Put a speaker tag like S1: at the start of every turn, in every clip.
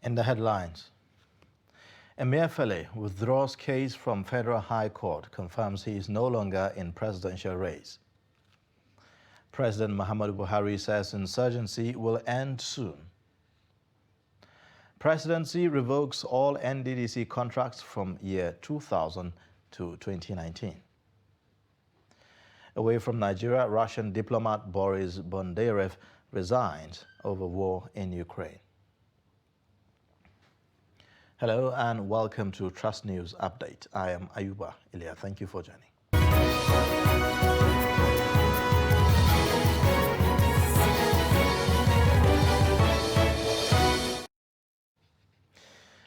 S1: In the headlines, Emefiele withdraws case from Federal High Court, confirms he is no longer in presidential race. President Muhammadu Buhari says insurgency will end soon. Presidency revokes all NDDC contracts from year 2000 to 2019. Away from Nigeria, Russian diplomat Boris Bondarev resigned over war in Ukraine. Hello and welcome to Trust News Update. I am Ayuba Ilya. Thank you for joining.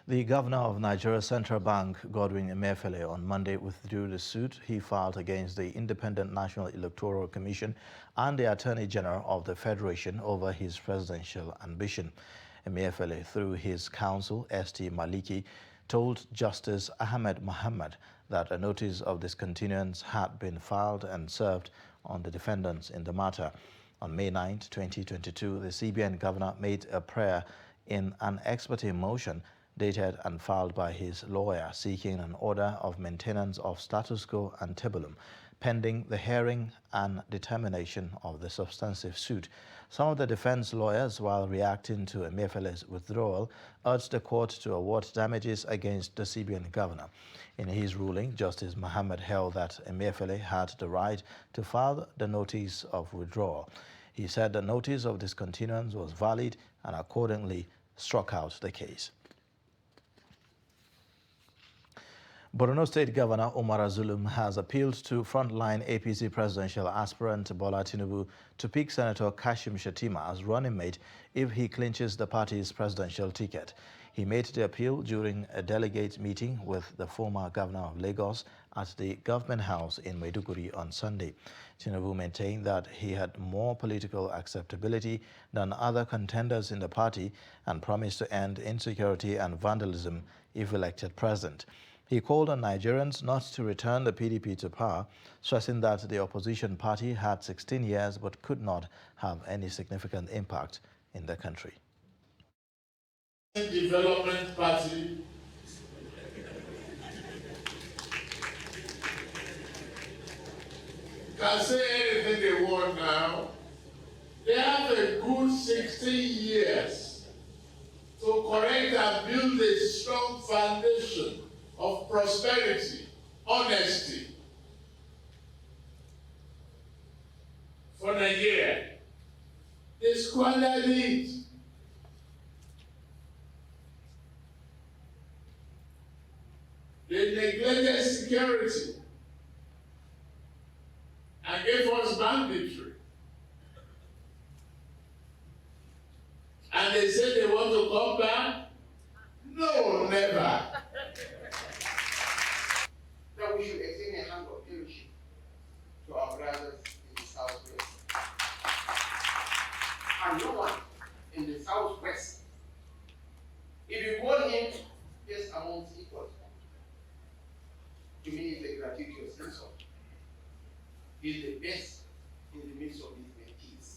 S1: The governor of Nigeria Central Bank, Godwin Emefiele, on Monday withdrew the suit he filed against the Independent National Electoral Commission and the Attorney General of the Federation over his presidential ambition. Emefiele, through his counsel, St. Maliki, told Justice Ahmed Mohammed that a notice of discontinuance had been filed and served on the defendants in the matter. On May 9, 2022, the CBN governor made a prayer in an ex parte motion dated and filed by his lawyer seeking an order of maintenance of status quo ante-bellum pending the hearing and determination of the substantive suit. Some of the defense lawyers, while reacting to Emefiele's withdrawal, urged the court to award damages against the CBN governor. In his ruling, Justice Mohammed held that Emefiele had the right to file the notice of withdrawal. He said the notice of discontinuance was valid and accordingly struck out the case. Borno State Governor Umar Zulum has appealed to frontline APC presidential aspirant Bola Tinubu to pick Senator Kashim Shettima as running mate if he clinches the party's presidential ticket. He made the appeal during a delegate meeting with the former governor of Lagos at the government house in Maiduguri on Sunday. Tinubu maintained that he had more political acceptability than other contenders in the party and promised to end insecurity and vandalism if elected president. He called on Nigerians not to return the PDP to power, stressing that the opposition party had 16 years but could not have any significant impact in the country.
S2: Development Party can say anything they want now. They have a good 16 years to correct and build a strong foundation of prosperity, honesty for Nigeria. They squandered it. They neglected security and gave us banditry. And they said they want to come back? No, never.
S3: That we should extend a hand of fellowship to our brothers in the Southwest. And no one in the Southwest, if you call him just amongst equals, to me it's a gratuitous insult. He's the best in the midst of his mentees.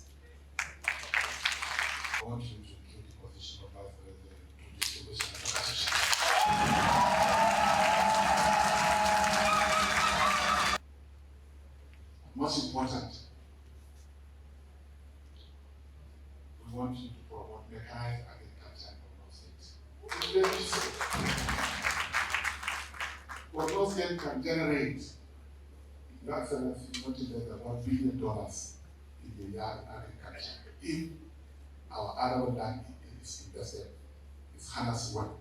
S4: I want you to take the position of Vice President to distinguish and opposition. Most important, we want you to promote mechanized agriculture in Borno State. It's very simple. Borno State can generate, Your Excellency noted that $1 billion in the yard agriculture if our arable land is invested. It's harnessed well.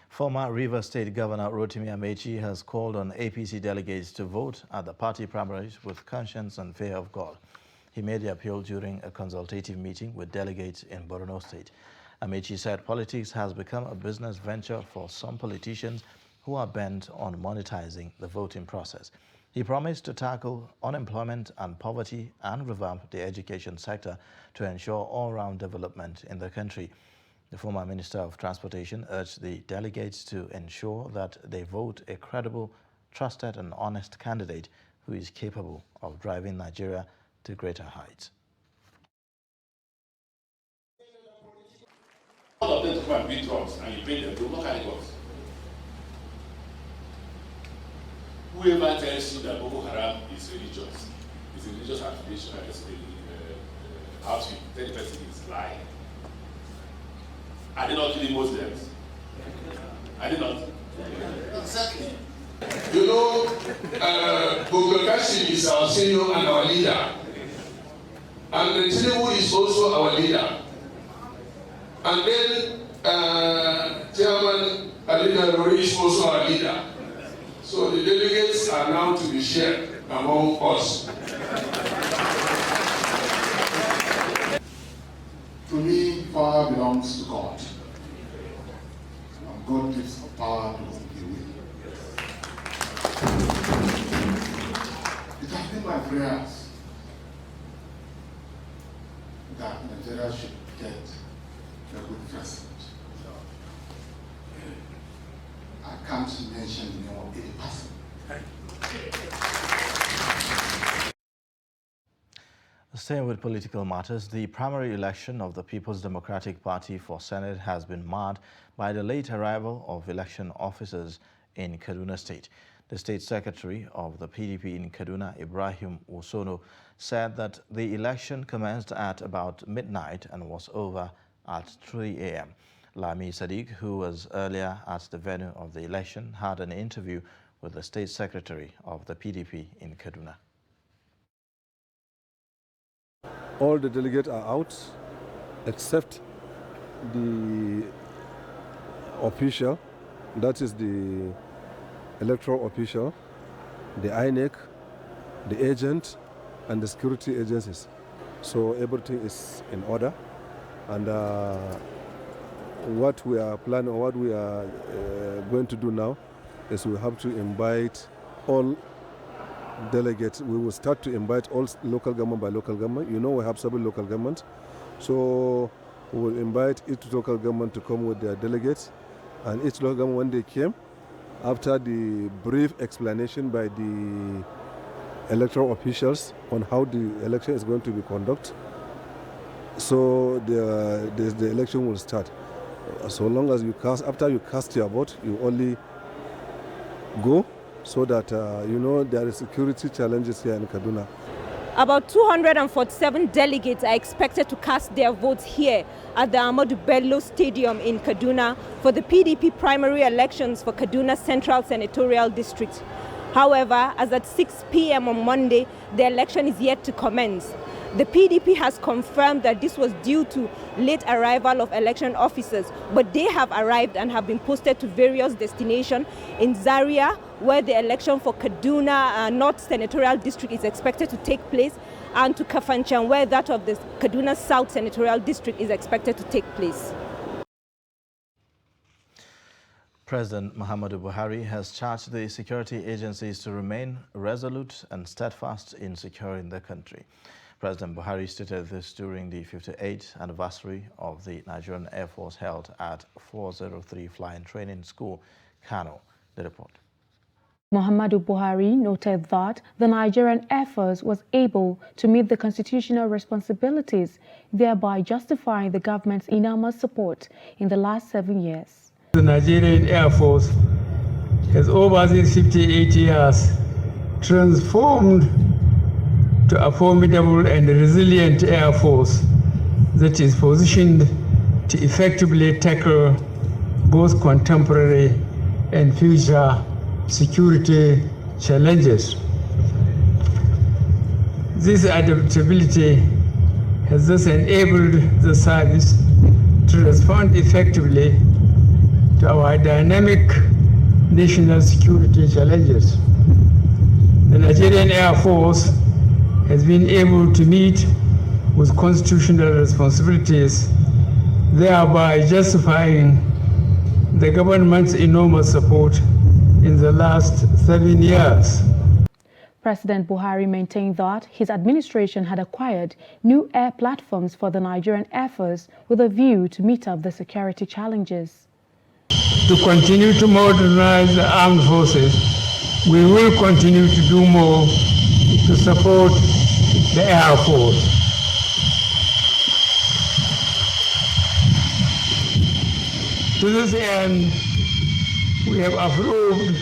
S1: Former Rivers State Governor Rotimi Amechi has called on APC delegates to vote at the party primaries with conscience and fear of God. He made the appeal during a consultative meeting with delegates in Borno State. Amechi said politics has become a business venture for some politicians who are bent on monetizing the voting process. He promised to tackle unemployment and poverty and revamp the education sector to ensure all-round development in the country. The former Minister of Transportation urged the delegates to ensure that they vote a credible, trusted and honest candidate who is capable of driving Nigeria to greater heights.
S5: come and beat drums and you pay them, they will not carry guns. Whoever tells you that Boko Haram is a religious affiliation, outfit, tell the person is lying. Are they not killing Muslims? Are they not?
S2: Exactly. You know, Boko Kasim is our senior and our leader. And Tinubu is also our leader. And then Chairman Alida Rori is also our leader. So the delegates are now to be shared among us.
S4: To me, power belongs to God. And God gives the power to the will. It has been my prayers that Nigeria should get a good president. I can't mention the name of any person.
S1: Staying with political matters, the primary election of the People's Democratic Party for Senate has been marred by the late arrival of election officers in Kaduna State. The State Secretary of the PDP in Kaduna, Ibrahim Usono, said that the election commenced at about midnight and was over at 3 a.m. Lami Sadiq, who was earlier at the venue of the election, had an interview with the State Secretary of the PDP in Kaduna.
S6: All the delegates are out except the official, that is the electoral official, the INEC, the agent, and the security agencies. So everything is in order. And what we are planning, or what we are going to do now, is we have to invite all delegates. We will start to invite all local government by local government. You know, we have several local governments. So we will invite each local government to come with their delegates. And each local government, when they came, after the brief explanation by the electoral officials on how the election is going to be conducted, so the election will start. So long as you cast, after you cast your vote, you only go, so that you know there are security challenges here in Kaduna.
S7: About 247 delegates are expected to cast their votes here at the Ahmadu Bello Stadium in Kaduna for the PDP primary elections for Kaduna Central Senatorial District. However, as at 6 p.m. on Monday, the election is yet to commence. The PDP has confirmed that this was due to late arrival of election officers, but they have arrived and have been posted to various destinations in Zaria, where the election for Kaduna North Senatorial District is expected to take place, and to Kafanchan, where that of the Kaduna South Senatorial District is expected to take place.
S1: President Muhammadu Buhari has charged the security agencies to remain resolute and steadfast in securing the country. President Buhari stated this during the 58th anniversary of the Nigerian Air Force held at 403 Flying Training School, Kano. The report.
S8: Muhammadu Buhari noted that the Nigerian Air Force was able to meet the constitutional responsibilities, thereby justifying the government's enormous support in the last 7 years.
S9: The Nigerian Air Force has over these 58 years transformed to a formidable and resilient Air Force that is positioned to effectively tackle both contemporary and future security challenges. This adaptability has thus enabled the service to respond effectively to our dynamic national security challenges. The Nigerian Air Force has been able to meet with constitutional responsibilities, thereby justifying the government's enormous support in the last 7 years.
S8: President Buhari maintained that his administration had acquired new air platforms for the Nigerian Air Force with a view to meet up the security challenges.
S9: To continue to modernize the armed forces, we will continue to do more to support the Air Force. To this end, we have approved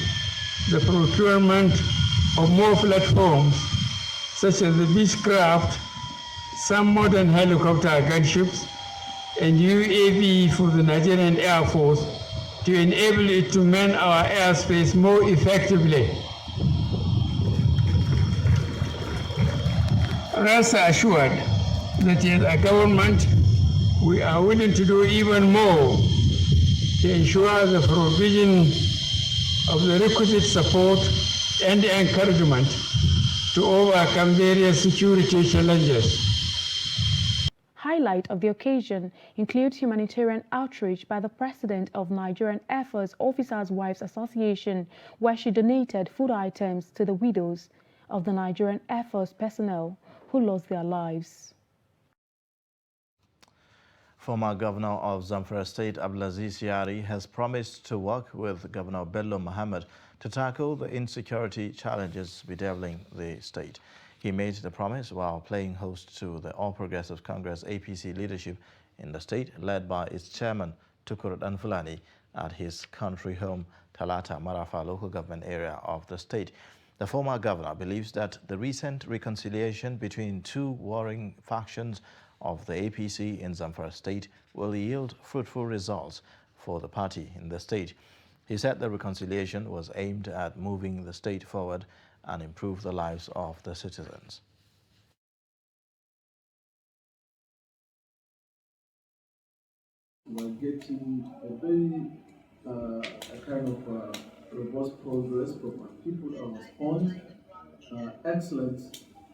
S9: the procurement of more platforms such as the Beechcraft, some modern helicopter gunships, and UAV for the Nigerian Air Force to enable it to man our airspace more effectively. Rest assured that as a government, we are willing to do even more to ensure the provision of the requisite support and encouragement to overcome various security challenges.
S8: Highlight of the occasion includes humanitarian outreach by the president of Nigerian Air Force Officers' Wives Association, where she donated food items to the widows of the Nigerian Air Force personnel who lost their lives.
S1: Former Governor of Zamfara State, Abdulaziz Yari, has promised to work with Governor Bello Muhammad to tackle the insecurity challenges bedeviling the state. He made the promise while playing host to the All Progressives Congress APC leadership in the state, led by its chairman, Tukur Danfulani, at his country home, Talata Marafa local government area of the state. The former governor believes that the recent reconciliation between two warring factions of the APC in Zamfara state will yield fruitful results for the party in the state. He said the reconciliation was aimed at moving the state forward and improve the lives of the citizens.
S10: We're getting a very robust progress from our people. Our response excellent,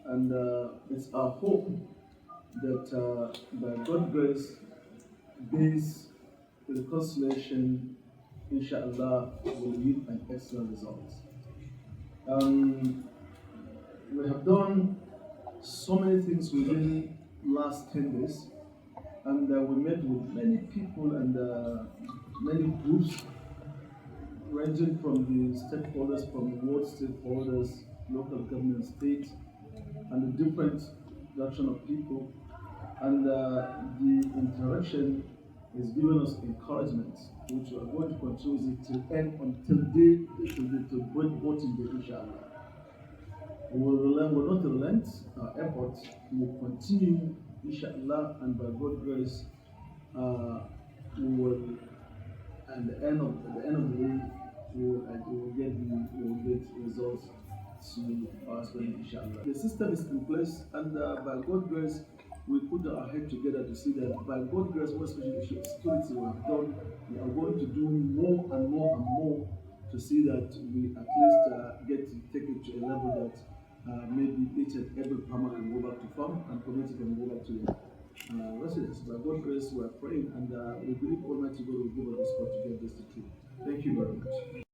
S10: and it's our hope that by God's grace, this reconciliation, inshallah, will yield an excellent result. We have done so many things within last 10 days, and we met with many people and many groups, ranging from the stakeholders, from ward stakeholders, local government, state, and the different direction of people. And the interaction is giving us encouragement, which we are going to continue till end until voting day, inshallah. We will not relent our efforts. We will continue, inshallah, and by God's grace, we will, at the end of the day, we will get results to our spending, inshallah. The system is in place, and by God's grace, we put our head together to see that by God's grace, what especially issue of security we have done, we are going to do more and more and more to see that we at least take it to a level that maybe each and every farmer can go back to farm and community can go back to their residents. By God's grace, we are praying, and we believe Almighty God will give us the support to get this to truth. Thank you very much.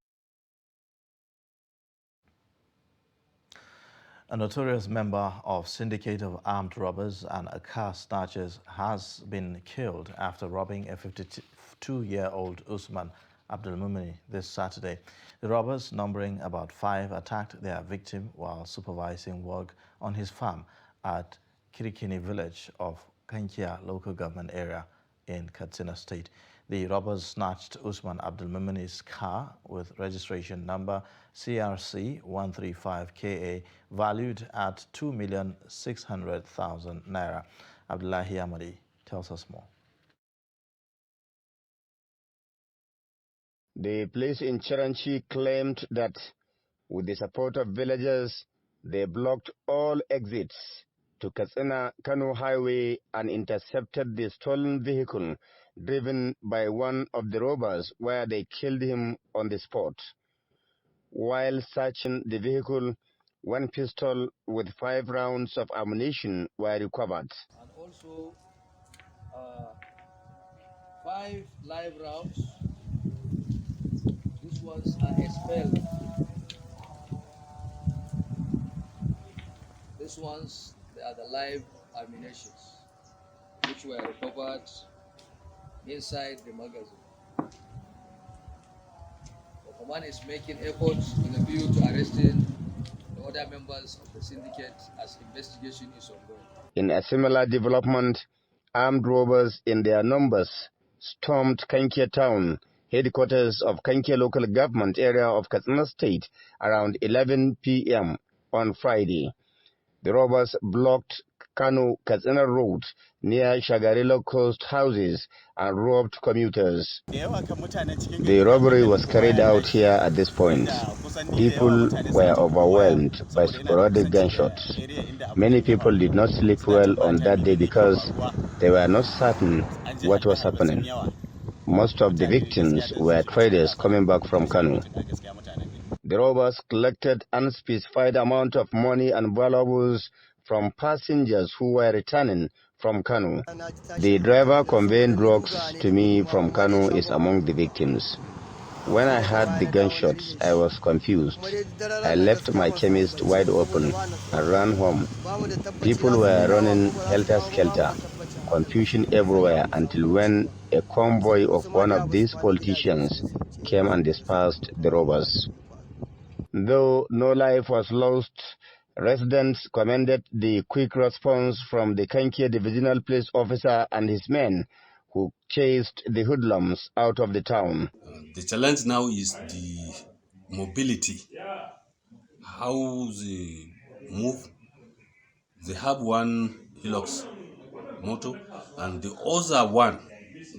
S1: A notorious member of syndicate of armed robbers and a car snatchers has been killed after robbing a 52-year-old Usman Abdulmumini this Saturday. The robbers, numbering about 5, attacked their victim while supervising work on his farm at Kirikini village of Kankia local government area in Katsina State. The robbers snatched Usman Abdulmumini's car with registration number CRC 135KA, valued at 2,600,000 naira. Abdullahi Amadi tells us more.
S11: The police in Chiranchi claimed that with the support of villagers, they blocked all exits to Katsina-Kano highway and intercepted the stolen vehicle driven by one of the robbers, where they killed him on the spot. While searching the vehicle, one pistol with 5 rounds of ammunition were recovered.
S12: And also 5 live rounds. These ones are expelled. These ones, they are the live ammunitions, which were recovered inside the magazine. The command is making efforts in a view to arresting the other members of the syndicate as investigation is ongoing.
S11: In a similar development, armed robbers in their numbers stormed Kankia town, headquarters of Kankia local government area of Katsina State, around 11 p.m. on Friday. The robbers blocked Kano-Katsina Road near Shagarilo Coast houses and robbed commuters. The robbery was carried out here at this point. People were overwhelmed by sporadic gunshots. Many people did not sleep well on that day because they were not certain what was happening. Most of the victims were traders coming back from Kano. The robbers collected unspecified amount of money and valuables from passengers who were returning from Kano. The driver conveying drugs to me from Kano is among the victims. When I heard the gunshots, I was confused. I left my chemist wide open and ran home. People were running helter-skelter, confusion everywhere, until when a convoy of one of these politicians came and dispersed the robbers. Though no life was lost, residents commended the quick response from the Kankia divisional police officer and his men, who chased the hoodlums out of the town.
S13: The challenge now is the mobility, how they move. They have one Hilux motor, and the other one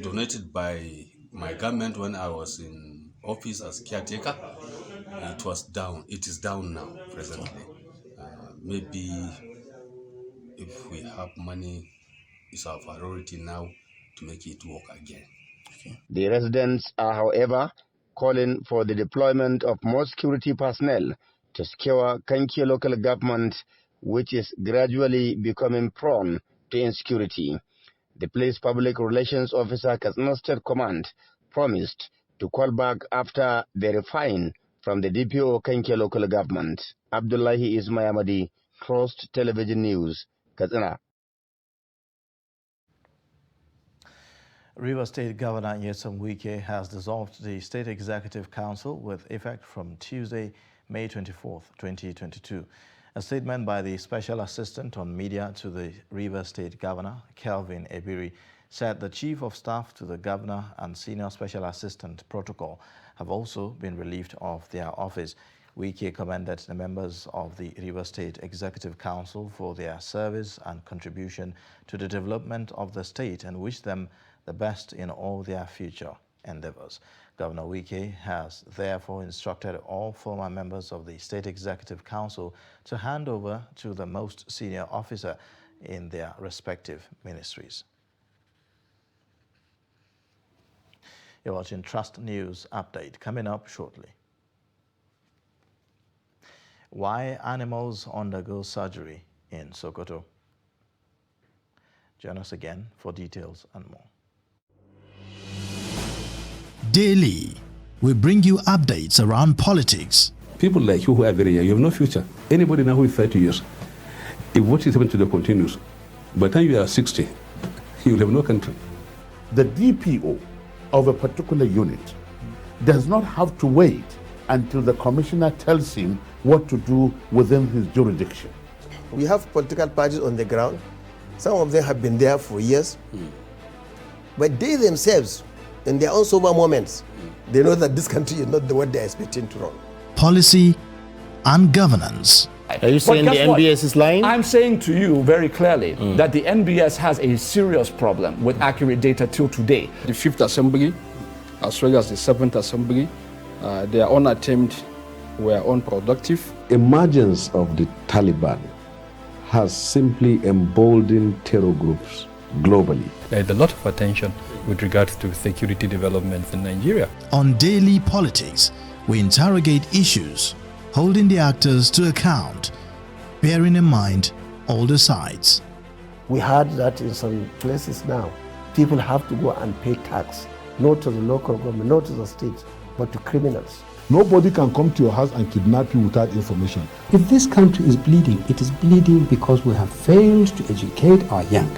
S13: donated by my government when I was in office as caretaker. It was down. It is down now presently. Maybe if we have money, it's our priority now to make it work again. Okay.
S11: The residents are, however, calling for the deployment of more security personnel to secure Kankia local government, which is gradually becoming prone to insecurity. The police public relations officer, Katsina State Command, promised to call back after verifying from the DPO Kankia local government. Abdullahi Ismayamadi, Trust Television News, Katsina.
S1: Rivers State Governor Nyesom Wike has dissolved the State Executive Council with effect from Tuesday, May 24, 2022. A statement by the Special Assistant on Media to the Rivers State Governor, Kelvin Ebiri, said the Chief of Staff to the Governor and Senior Special Assistant Protocol have also been relieved of their office. Wike commended the members of the Rivers State Executive Council for their service and contribution to the development of the state and wished them the best in all their future endeavors. Governor Wike has therefore instructed all former members of the State Executive Council to hand over to the most senior officer in their respective ministries. You're watching Trust News Update, coming up shortly. Why animals undergo surgery in Sokoto? Join us again for details and more.
S14: Daily, we bring you updates around politics.
S15: People like you who are very young, you have no future. Anybody now who is 30 years, if what is happening to the continues, by the time you are 60, you will have no country.
S16: The DPO of a particular unit does not have to wait until the commissioner tells him what to do within his jurisdiction.
S17: We have political parties on the ground. Some of them have been there for years. But they themselves, in their own sober moments, they know that this country is not what they are expecting to run.
S14: Policy and governance.
S18: Are you saying the NBS is lying?
S19: I'm saying to you very clearly that the NBS has a serious problem with accurate data till today.
S20: The 5th Assembly, as well as the 7th Assembly, their own attempt were unproductive.
S6: Emergence of the Taliban has simply emboldened terror groups globally.
S21: There is a lot of attention with regards to security developments in Nigeria.
S14: On Daily Politics, we interrogate issues, holding the actors to account, bearing in mind all the sides.
S17: We heard that in some places now, people have to go and pay tax, not to the local government, not to the state, but to criminals.
S16: Nobody can come to your house and kidnap you without information.
S22: If this country is bleeding, it is bleeding because we have failed to educate our young.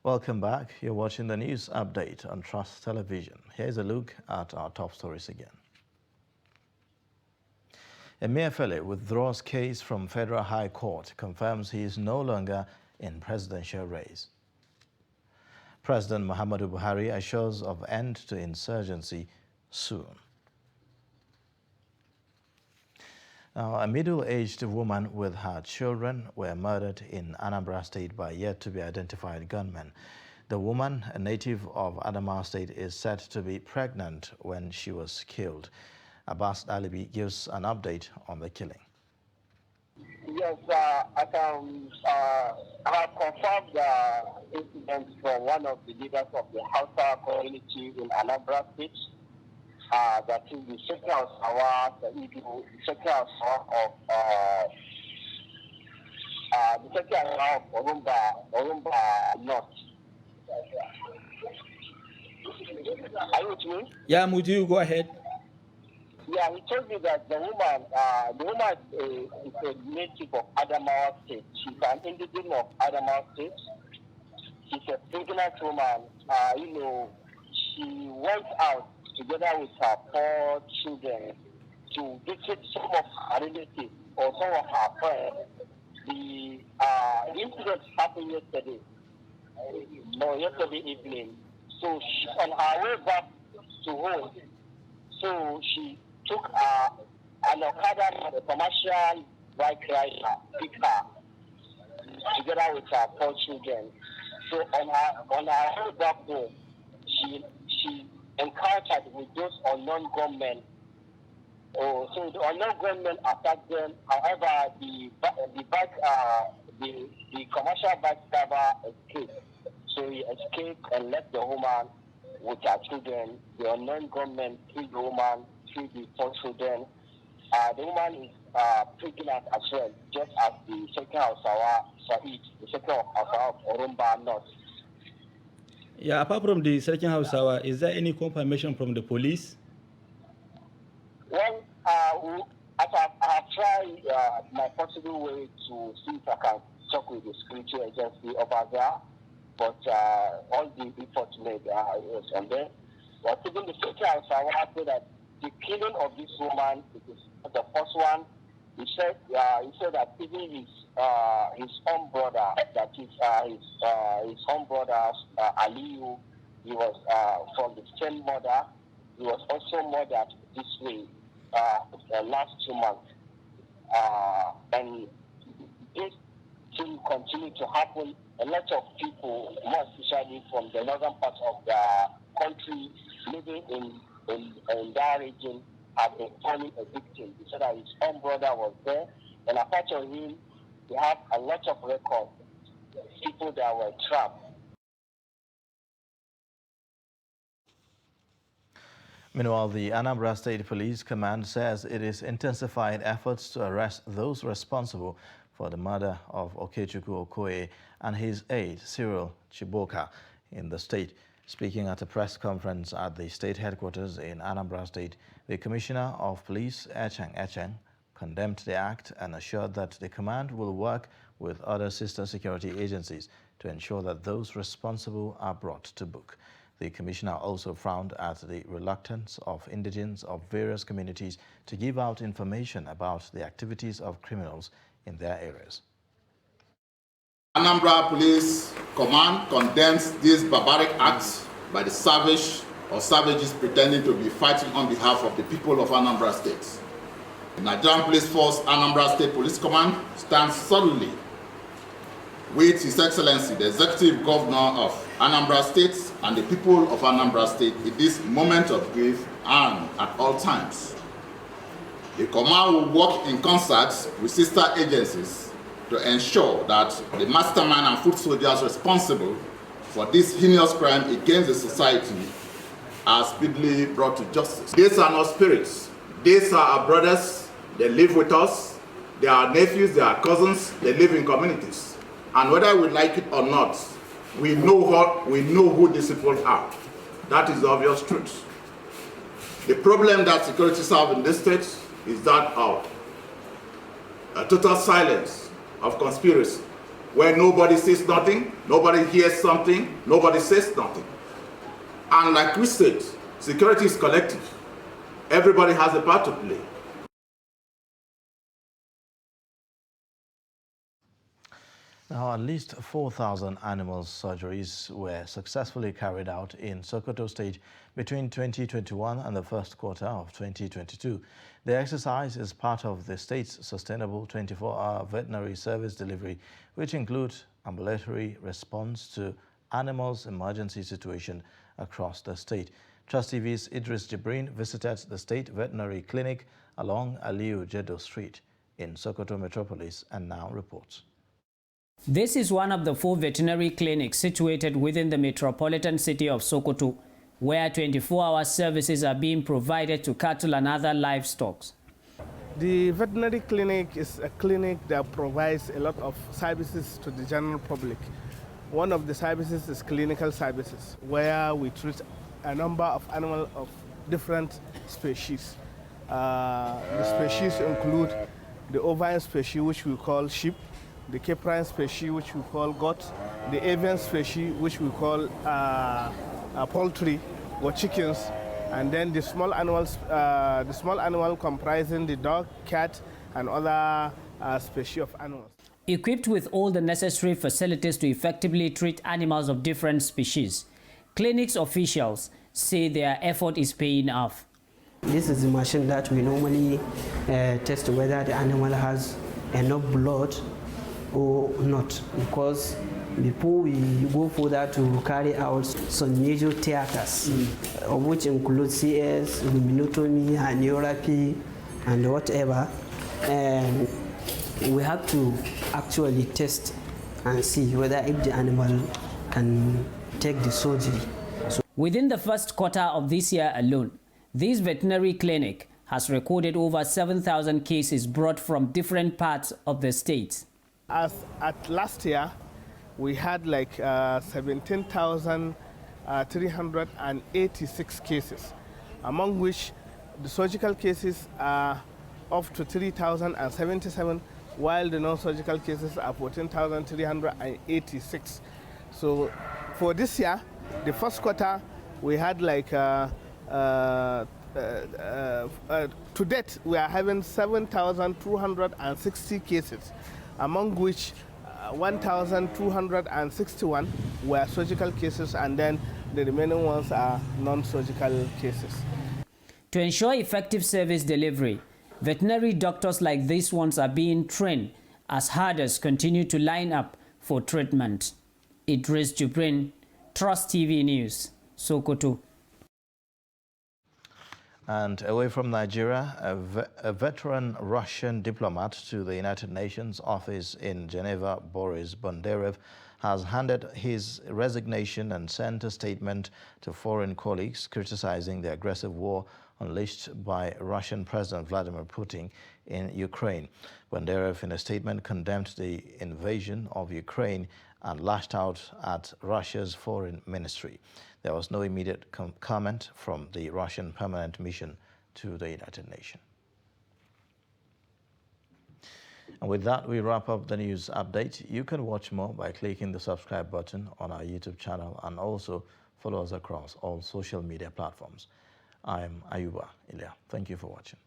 S1: Well, Welcome back. You're watching the news update on Trust Television. Here's a look at our top stories again. Emefiele withdraws case from Federal High Court, confirms he is no longer in presidential race. President Muhammadu Buhari assures of end to insurgency soon. Now, a middle-aged woman with her children were murdered in Anambra State by yet-to-be-identified gunmen. The woman, a native of Adamawa State, is said to be pregnant when she was killed. Abbas Alibi gives an update on the killing.
S3: Yes, I have confirmed the incident from one of the leaders of the Hausa community in Anambra State. That is the Sheikh Hausawa, the Sheikh Hausawa of Orumba North. Are you with me?
S5: Yeah, Mudu, go ahead.
S3: Yeah, he told me that the woman is a native of Adamawa State. She's an indigenous of Adamawa State. She's a pregnant woman. She went out together with her 4 children to visit some of her relatives or some of her friends. The incident happened yesterday evening. So she's on her way back to home. So she took an Okada, a commercial bike rider, picked her together with her 4 children. So on her way back home, she encountered with those unknown gunmen. So the unknown gunmen attacked them. However, the commercial bike driver escaped. So he escaped and left the woman with her children. The unknown gunmen killed the woman, killed the 4 children. The woman is pregnant as well, just as the Sheikh Hausawa Said, the Sheikh Hausawa of Orumba North.
S5: Yeah, apart from the Sergeant Hausawa, is there any confirmation from the police?
S3: Well, I have tried my possible way to see if I can talk with the security agency over there, but all the efforts made was on there. But even the Sergeant Hausawa said that the killing of this woman is the first one. He said that even his own brother, that is his own brother Aliyu, he was from the same mother. He was also murdered this way the last 2 months, and this thing continue to happen. A lot of people, more especially from the northern part of the country, living in that region, have been falling a victim. He said that his own brother was there, and apart from him, we have a lot of records, people that were trapped.
S1: Meanwhile, the Anambra State Police Command says it is intensifying efforts to arrest those responsible for the murder of Okechukwu Okoye and his aide, Cyril Chiboka, in the state. Speaking at a press conference at the state headquarters in Anambra State, the Commissioner of Police, Echeng, condemned the act and assured that the command will work with other sister security agencies to ensure that those responsible are brought to book. The Commissioner also frowned at the reluctance of indigents of various communities to give out information about the activities of criminals in their areas.
S23: Anambra Police Command condemns these barbaric acts by the savage or savages pretending to be fighting on behalf of the people of Anambra State. The Nigerian Police Force Anambra State Police Command stands solidly with His Excellency, the Executive Governor of Anambra State and the people of Anambra State in this moment of grief and at all times. The command will work in concert with sister agencies to ensure that the mastermind and foot soldiers responsible for this heinous crime against the society are speedily brought to justice. These are not spirits. These are our brothers. They live with us. They are nephews. They are cousins. They live in communities. And whether we like it or not, we know who these people are. That is the obvious truth. The problem that securities have in this state is that of a total silence of conspiracy where nobody says nothing, nobody hears something, nobody says nothing. And like we said, security is collective. Everybody has a part to play.
S1: Now, at least 4,000 animal surgeries were successfully carried out in Sokoto State between 2021 and the first quarter of 2022. The exercise is part of the state's sustainable 24-hour veterinary service delivery, which includes ambulatory response to animals' emergency situation across the state. Trust TV's Idris Jibrin visited the state veterinary clinic along Aliyu Jedo Street in Sokoto Metropolis and now reports.
S2: This is one of the 4 veterinary clinics situated within the metropolitan city of Sokoto, where 24-hour services are being provided to cattle and other livestock.
S4: The veterinary clinic is a clinic that provides a lot of services to the general public. One of the services is clinical services, where we treat a number of animals of different species. The species include the ovine species, which we call sheep, the caprine species, which we call goat, the avian species, which we call poultry or chickens, and then the small animal comprising the dog, cat, and other species of animals.
S2: Equipped with all the necessary facilities to effectively treat animals of different species, clinics officials say their effort is paying off.
S22: This is a machine that we normally test whether the animal has enough blood or not, because before we go further to carry out some major theaters, which include CS, luminotomy, angiography, and whatever, and we have to actually test and see whether if the animal can take the surgery.
S2: Within the first quarter of this year alone, this veterinary clinic has recorded over 7,000 cases brought from different parts of the state.
S4: As at last year, we had like 17,386 cases, among which the surgical cases are up to 3,077, while the non-surgical cases are 14,386. So for this year, the first quarter, we had like, to date, we are having 7,260 cases, among which 1,261 were surgical cases, and then the remaining ones are non-surgical cases.
S2: To ensure effective service delivery, veterinary doctors like these ones are being trained as herders continue to line up for treatment. Idris Jibrin, Trust TV News, Sokoto.
S1: And away from Nigeria, a veteran Russian diplomat to the United Nations office in Geneva, Boris Bondarev, has handed his resignation and sent a statement to foreign colleagues criticizing the aggressive war unleashed by Russian President Vladimir Putin in Ukraine. Bondarev, in a statement, condemned the invasion of Ukraine and lashed out at Russia's foreign ministry. There was no immediate comment from the Russian permanent mission to the United Nations. And with that, we wrap up the news update. You can watch more by clicking the subscribe button on our YouTube channel and also follow us across all social media platforms. I am Ayuba Ilya. Thank you for watching.